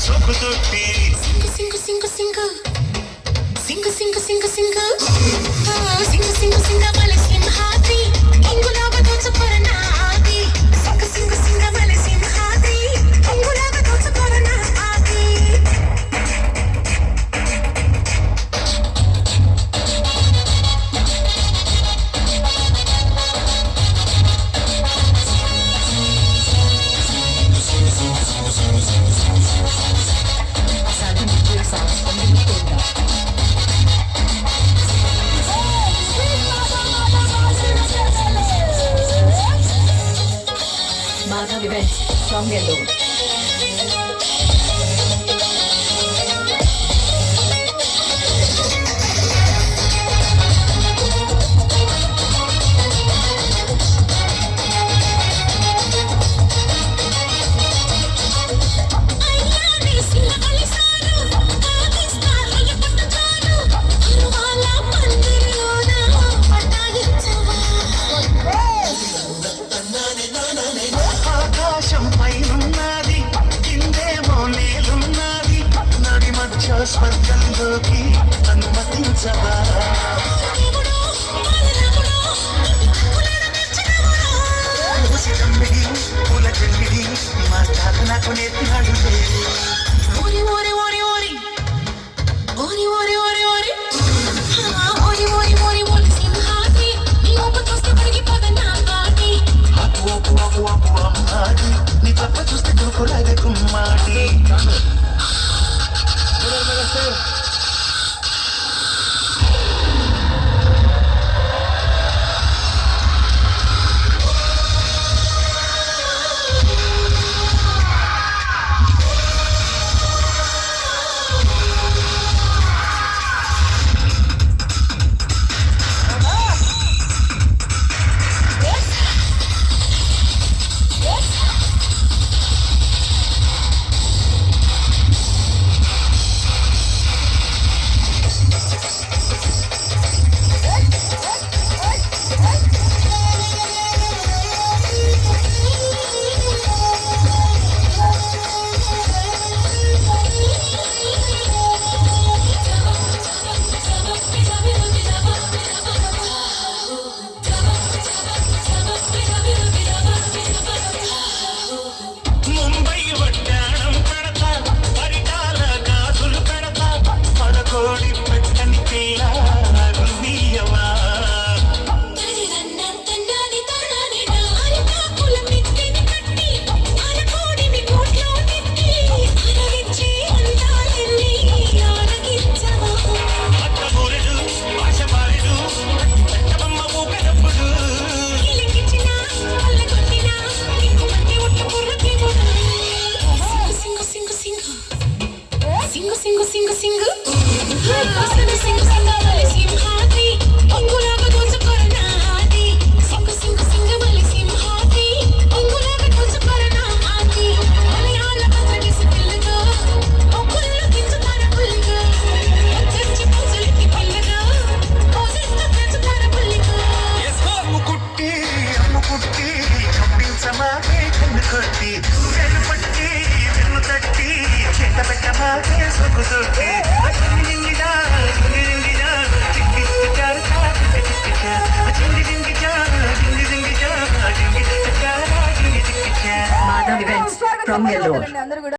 సొక్కుతొట్టి సింగు సింగు సింగు సింగు సింగు సింగు సింగు సింగు సింగు సింగ బలె సింహాద్రి ఇంగులాగా దోచుకొరనా ఆది సింగు సింగు సింగ బలె సింహాద్రి ఇంగులాగా దోచుకొరనా ఆది Madhav Events from Yellow. ఆకాశం పైనున్నది కిందేమో నేలున్నది నడి మధ్య స్వర్గంలోకి అనుమతించవా పూల చెల్లిడి మా తాత నాకు నేర్పినాడులే ఓరి ఓరి ఓరి ఓరి ఓరి ఓరి ఓరి ఓరి ఓరి ఓరి ఓరి ఓరి సింహాద్రి నీ ఊపు చూస్తే పడిగిపోదన్నా ఆది అప్పు అప్పు అప్పు అప్పు అమ్మాడి నీ తప్ప చూస్తే కురుకులాగా కుమ్మాడి ముంబై వడ్డాణం పెడతా పరిటాల గాజులు పెడతా పడకోడి పెట్టని పిల్ల నీయవా తన్నని తనని నారి కాకుల మిత్తిని కట్టి ఆనకోడిని కోట్లో తిట్టి ఆరగించి అందాలెల్లి ఆరగించవా అత్తగూరెడు ఆశమారెడు అత్తమ్మ ఊపెదప్పుడు కిలికిచిన అల్లగొట్టిన నీకు మధ్య ఒట్టు కుర్రకి సింగు సింగు సింగు సింగు సింగు సింగు సింగు సింగు సింగు సింగ బలె సింహాద్రి ఇంగులాగా దోచుకొరనా ఆది సింగు సింగు సింగ బలె సింహాద్రి ఇంగులాగా దోచుకొరనా ఆది మలయాళ కథగిసి పిల్లగా ఒక్కళ్ళు దించుతార పుల్లిగా తెచ్చి పూజలెత్తి పిల్లగా పూజిస్తూ తెచ్చుతార పుల్లిగా అమ్ముకుట్టి చంపించమాకే కన్ను కొట్టి చెరు పట్టి వెన్ను తట్టి చెట్ట పెట్టమాకే సొక్కుతోటి జింగిజా జింగిజా చిక్కిచ్చా చిక్కిచ్చా జింగిజా జింగిజా జింగిచ్చా Madhav Events from Yellow.